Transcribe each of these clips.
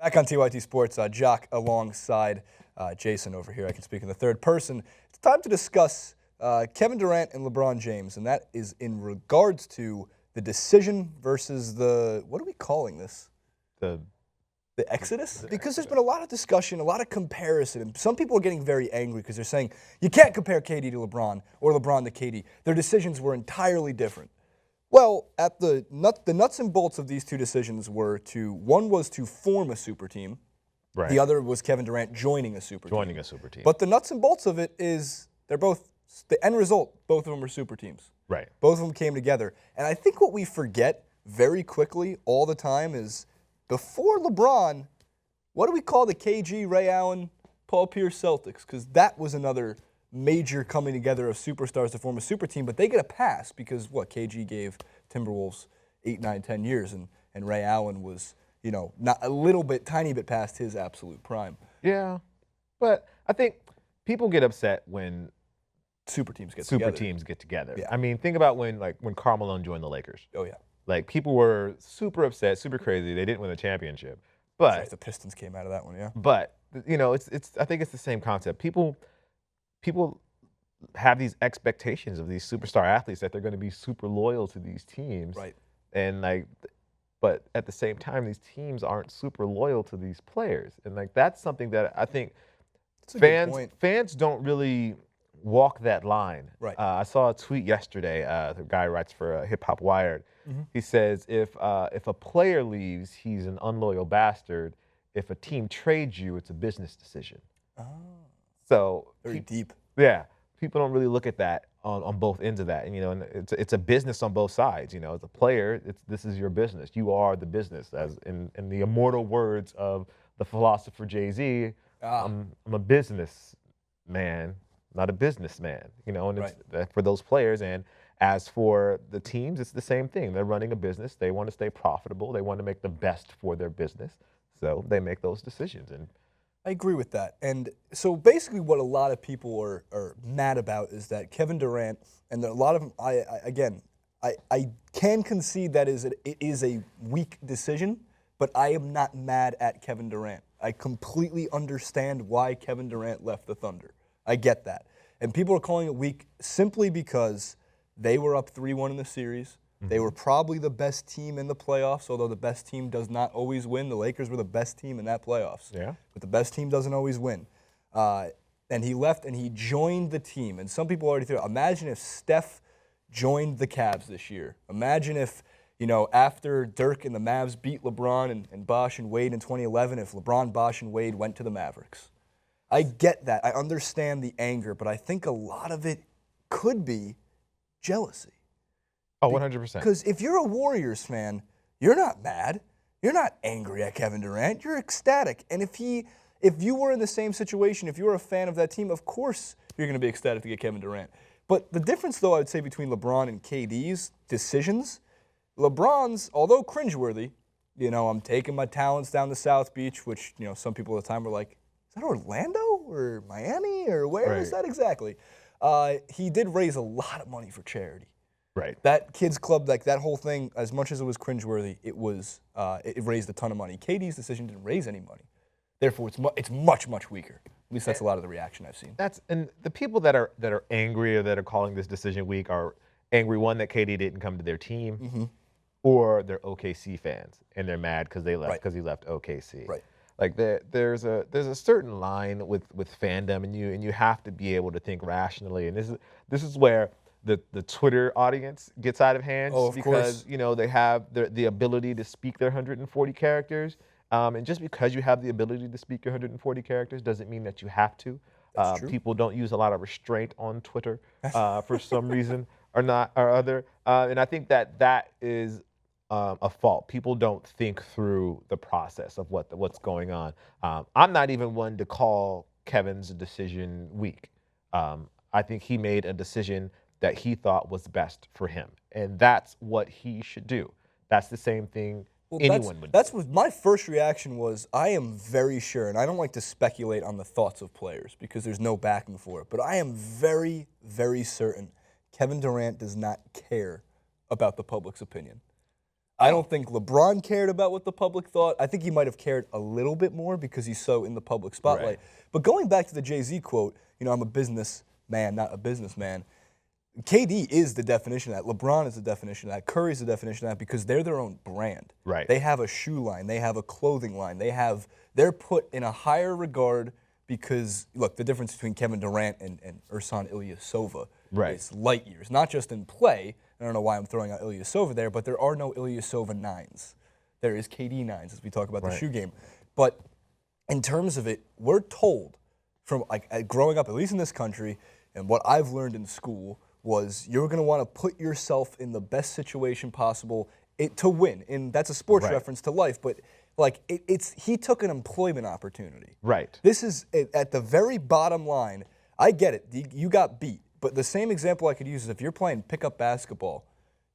Back on TYT Sports, Jacque alongside Jason over here. I can speak in the third person. It's time to discuss Kevin Durant and LeBron James, and that is in regards to the decision versus the, what are we calling this? The Exodus? Because there's been a lot of discussion, a lot of comparison, and some people are getting very angry because they're saying, you can't compare KD to LeBron or LeBron to KD. Their decisions were entirely different. Well, at the nuts and bolts of these two decisions were one was to form a super team. right. The other was Kevin Durant joining a super team. Joining a super team. But the nuts and bolts of it is they're both, the end result, both of them are super teams. right. Both of them came together. And I think what we forget very quickly all the time is before LeBron, what do we call the KG, Ray Allen, Paul Pierce Celtics? Because that was another major coming together of superstars to form a super team, but they get a pass because what KG gave Timberwolves 8, 9, 10 years, and Ray Allen was, you know, not a little bit, tiny bit past his absolute prime. Yeah, but I think people get upset when Super teams get together. Yeah. I mean, think about when Karl Malone joined the Lakers. Oh yeah. Like people were super upset, super crazy. They didn't win the championship, Sorry, but the Pistons came out of that one, yeah. but you know, it's I think it's the same concept. People have these expectations of these superstar athletes that they're going to be super loyal to these teams. Right. And but at the same time, these teams aren't super loyal to these players. And that's something that I think fans don't really walk that line. Right. I saw a tweet yesterday. The guy writes for Hip Hop Wired. Mm-hmm. He says if a player leaves, he's an unloyal bastard. If a team trades you, it's a business decision. Oh. So Very deep. Yeah, people don't really look at that on both ends of that, and and it's a business on both sides. As a player, this is your business. You are the business, as in the immortal words of the philosopher Jay-Z. I'm a business man, not a businessman. And it's for those players. And as for the teams, it's the same thing. They're running a business. They want to stay profitable. They want to make the best for their business. So they make those decisions. And I agree with that. And so basically what a lot of people are mad about is that Kevin Durant, and a lot of them, I can concede that it is a weak decision, but I am not mad at Kevin Durant. I completely understand why Kevin Durant left the Thunder. I get that. And people are calling it weak simply because they were up 3-1 in the series. Mm-hmm. They were probably the best team in the playoffs, although the best team does not always win. The Lakers were the best team in that playoffs. Yeah. But the best team doesn't always win. And he left and he joined the team. And some people already thought, imagine if Steph joined the Cavs this year. Imagine if, after Dirk and the Mavs beat LeBron and Bosh and Wade in 2011, if LeBron, Bosh, and Wade went to the Mavericks. I get that. I understand the anger, but I think a lot of it could be jealousy. Oh, 100%. Because if you're a Warriors fan, you're not mad. You're not angry at Kevin Durant. You're ecstatic. And if you were in the same situation, if you were a fan of that team, of course you're going to be ecstatic to get Kevin Durant. But the difference, though, I would say between LeBron and KD's decisions, LeBron's, although cringeworthy, I'm taking my talents down to South Beach, which, some people at the time were like, is that Orlando or Miami or where is that exactly? He did raise a lot of money for charity. Right. That kids club, that whole thing, as much as it was cringeworthy, it raised a ton of money. KD's decision didn't raise any money. Therefore, it's much, much weaker. At least that's a lot of the reaction I've seen. And the people that are angry or that are calling this decision weak are angry, one, that KD didn't come to their team, Mm-hmm. or they're OKC fans and they're mad because he left OKC. Right. Like there's a certain line with fandom, and you have to be able to think rationally. And this is where the Twitter audience gets out of hand, because they have the ability to speak their 140 characters, and just because you have the ability to speak your 140 characters doesn't mean that you have to. That's true. People don't use a lot of restraint on Twitter for some reason or other, and I think that is a fault. People don't think through the process of what's going on. I'm not even one to call Kevin's decision weak. I think he made a decision that he thought was best for him, and that's what he should do. That's the same thing anyone would do. That's what my first reaction was. I am very sure, and I don't like to speculate on the thoughts of players because there's no backing for it, but I am very, very certain Kevin Durant does not care about the public's opinion. I don't think LeBron cared about what the public thought. I think he might have cared a little bit more because he's so in the public spotlight. Right. But going back to the Jay-Z quote, I'm a businessman, not a businessman. KD is the definition of that. LeBron is the definition of that. Curry is the definition of that because they're their own brand. Right. They have a shoe line. They have a clothing line. They're put in a higher regard because, look, the difference between Kevin Durant and Ersan Ilyasova is light years. Not just in play. I don't know why I'm throwing out Ilyasova there, but there are no Ilyasova 9s. There is KD 9s as we talk about the shoe game. But in terms of it, we're told from growing up, at least in this country, and what I've learned in school was you're going to want to put yourself in the best situation possible to win. And that's a sports reference to life, but he took an employment opportunity. Right. This is at the very bottom line. I get it. You got beat. But the same example I could use is if you're playing pickup basketball,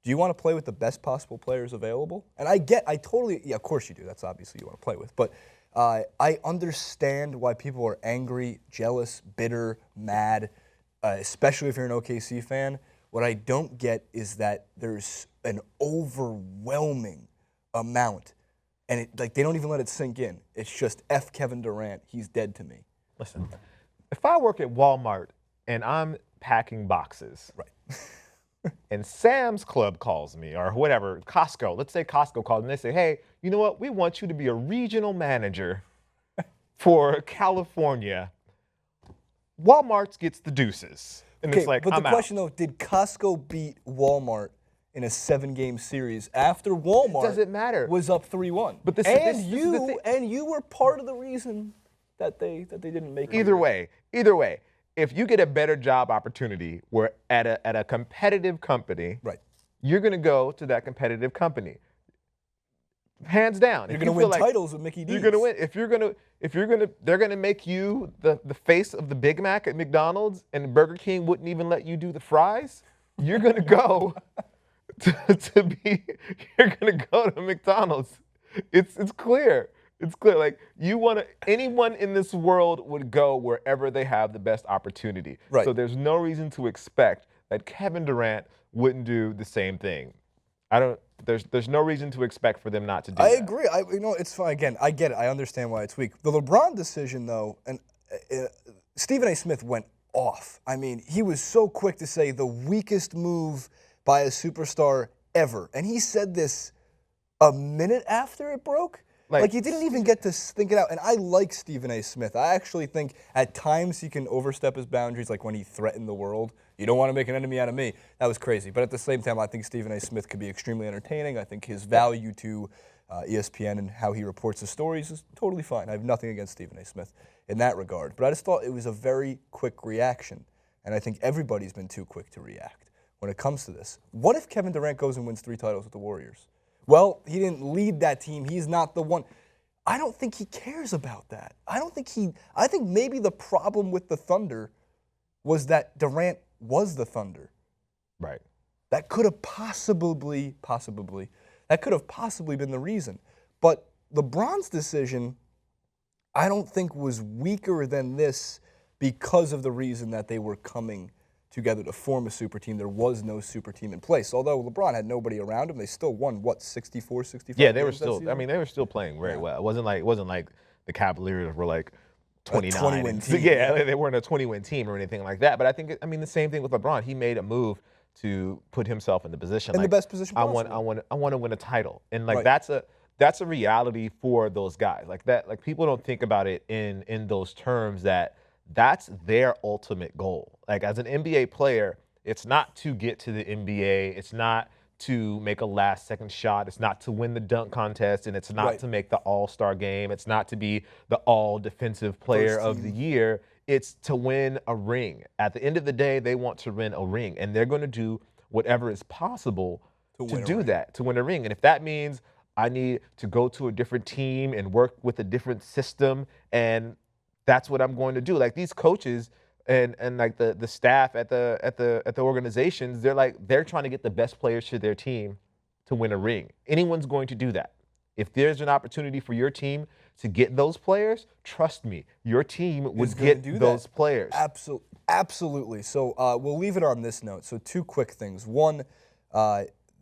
do you want to play with the best possible players available? And of course you do. That's obviously you want to play with. But I understand why people are angry, jealous, bitter, mad, especially if you're an OKC fan. What I don't get is that there's an overwhelming amount, and they don't even let it sink in. It's just F Kevin Durant. He's dead to me. Listen, if I work at Walmart and I'm packing boxes, and Sam's Club calls me, or whatever, Costco, let's say Costco calls, and they say, hey, you know what, we want you to be a regional manager for California. Walmart gets the deuces. And it's like, but I'm the question, though, did Costco beat Walmart in a 7-game series after Walmart doesn't matter. was up 3-1? But you were part of the reason that they didn't make it. Either way, if you get a better job opportunity where at a competitive company, you're going to go to that competitive company. Hands down. You're going to win titles with Mickey D's. You're going to win. They're going to make you the face of the Big Mac at McDonald's, and Burger King wouldn't even let you do the fries. You're going to go you're going to go to McDonald's. It's clear. It's clear. Like, anyone in this world would go wherever they have the best opportunity. Right. So there's no reason to expect that Kevin Durant wouldn't do the same thing. There's no reason to expect for them not to do that. I agree. It's fine. Again, I get it. I understand why it's weak. The LeBron decision, though, and Stephen A. Smith went off. I mean, he was so quick to say the weakest move by a superstar ever. And he said this a minute after it broke. Like, he didn't even get to think it out. And I like Stephen A. Smith. I actually think at times he can overstep his boundaries, like when he threatened the world. You don't want to make an enemy out of me. That was crazy. But at the same time, I think Stephen A. Smith could be extremely entertaining. I think his value to ESPN and how he reports his stories is totally fine. I have nothing against Stephen A. Smith in that regard. But I just thought it was a very quick reaction. And I think everybody's been too quick to react when it comes to this. What if Kevin Durant goes and wins 3 titles with the Warriors? Well, he didn't lead that team. He's not the one. I don't think he cares about that. I think maybe the problem with the Thunder was that Durant was the Thunder. Right. That could have possibly been the reason. But LeBron's decision, I don't think was weaker than this because of the reason that they were coming together to form a super team. There was no super team in place. Although LeBron had nobody around him, they still won, 64, 65 Yeah, they were games that still, season? they were still playing very well. It wasn't like the Cavaliers were like 29. 20-win team. Yeah, they weren't a 20-win team or anything like that. But I think, the same thing with LeBron. He made a move to put himself in the position. In the best position possible. I want to win a title. And that's a reality for those guys. People don't think about it in those terms that's their ultimate goal. Like, as an NBA player, it's not to get to the NBA. It's not to make a last-second shot. It's not to win the dunk contest, and it's not to make the All-Star game. It's not to be the All-Defensive Player of the Year. It's to win a ring. At the end of the day, they want to win a ring, and they're going to do whatever is possible to do that, to win a ring. And if that means I need to go to a different team and work with a different system, and that's what I'm going to do. Like, these coaches and like the staff at the organizations, they're trying to get the best players to their team to win a ring. Anyone's going to do that. If there's an opportunity for your team to get those players, trust me, your team would get those players. Absolutely. So we'll leave it on this note. So 2 quick things. One,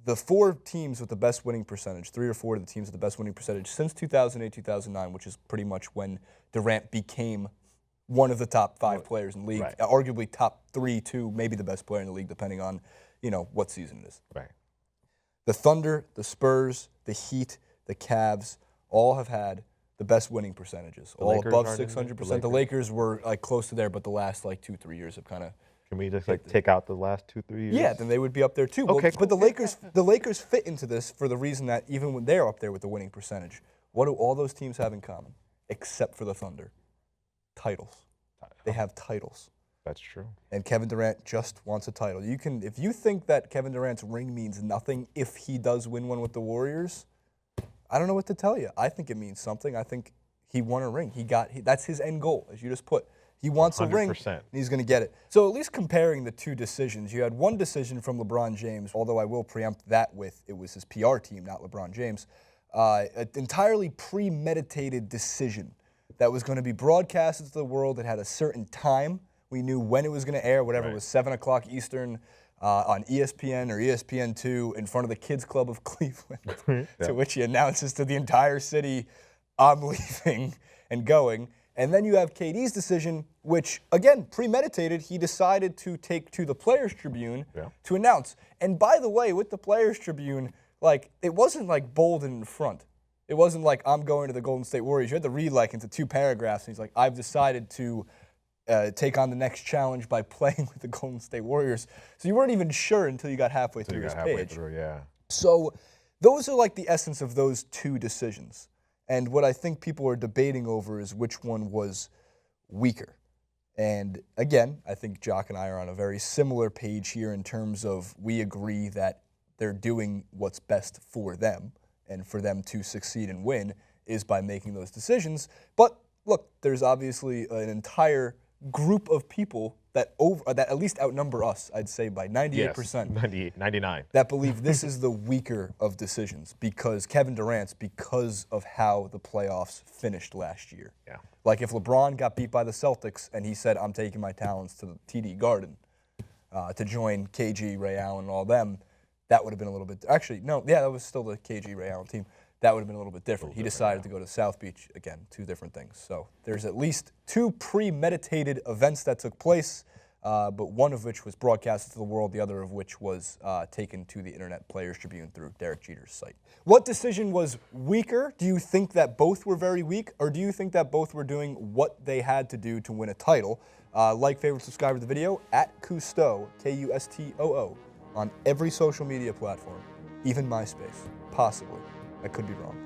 the 4 teams with the best winning percentage, 3 or 4 of the teams with the best winning percentage since 2008, 2009, which is pretty much when Durant became one of the top 5 players in the league, arguably top 3, 2, maybe the best player in the league, depending on, what season it is. Right. The Thunder, the Spurs, the Heat, the Cavs all have had the best winning percentages, all above 600%. The Lakers were like close to there, but the last like 2-3 years have kind of. Can we just like take out the last 2-3 years? Yeah, then they would be up there too. Okay, well, but the Lakers fit into this for the reason that even when they're up there with the winning percentage, what do all those teams have in common, except for the Thunder? Titles. They have titles. That's true. And Kevin Durant just wants a title. If you think that Kevin Durant's ring means nothing if he does win one with the Warriors, I don't know what to tell you. I think it means something. I think he won a ring. That's his end goal, as you just put. He wants 100%. A ring, and he's going to get it. So at least comparing the 2 decisions, you had one decision from LeBron James, although I will preempt that with it was his PR team, not LeBron James, an entirely premeditated decision that was going to be broadcasted to the world. It had a certain time. We knew when it was going to air, whatever it was, 7 o'clock Eastern on ESPN or ESPN2 in front of the Kids Club of Cleveland, to which he announces to the entire city, I'm leaving and going. And then you have KD's decision, which, again, premeditated. He decided to take to the Players Tribune to announce. And by the way, with the Players Tribune, it wasn't bold and in front. It wasn't like, I'm going to the Golden State Warriors. You had to read into 2 paragraphs. And he's like, I've decided to take on the next challenge by playing with the Golden State Warriors. So you weren't even sure until you got halfway through his page. So those are the essence of those 2 decisions. And what I think people are debating over is which one was weaker. And again, I think Jacque and I are on a very similar page here in terms of we agree that they're doing what's best for them, and for them to succeed and win is by making those decisions. But look, there's obviously an entire group of people that at least outnumber us, I'd say by 98%. Yes, 98, 99. That believe this is the weaker of decisions because Kevin Durant's because of how the playoffs finished last year. Yeah. If LeBron got beat by the Celtics and he said, I'm taking my talents to the TD Garden to join KG, Ray Allen, and all them, that would have been a little bit. Actually, no, yeah, that was still the KG, Ray Allen team. That would have been a little bit different. He decided to go to South Beach. Again, 2 different things. So there's at least 2 premeditated events that took place, but one of which was broadcasted to the world, the other of which was taken to the Internet Players Tribune through Derek Jeter's site. What decision was weaker? Do you think that both were very weak, or do you think that both were doing what they had to do to win a title? Like, favorite, subscribe to the video, @Cousteau, Kustoo, on every social media platform, even MySpace, possibly. I could be wrong.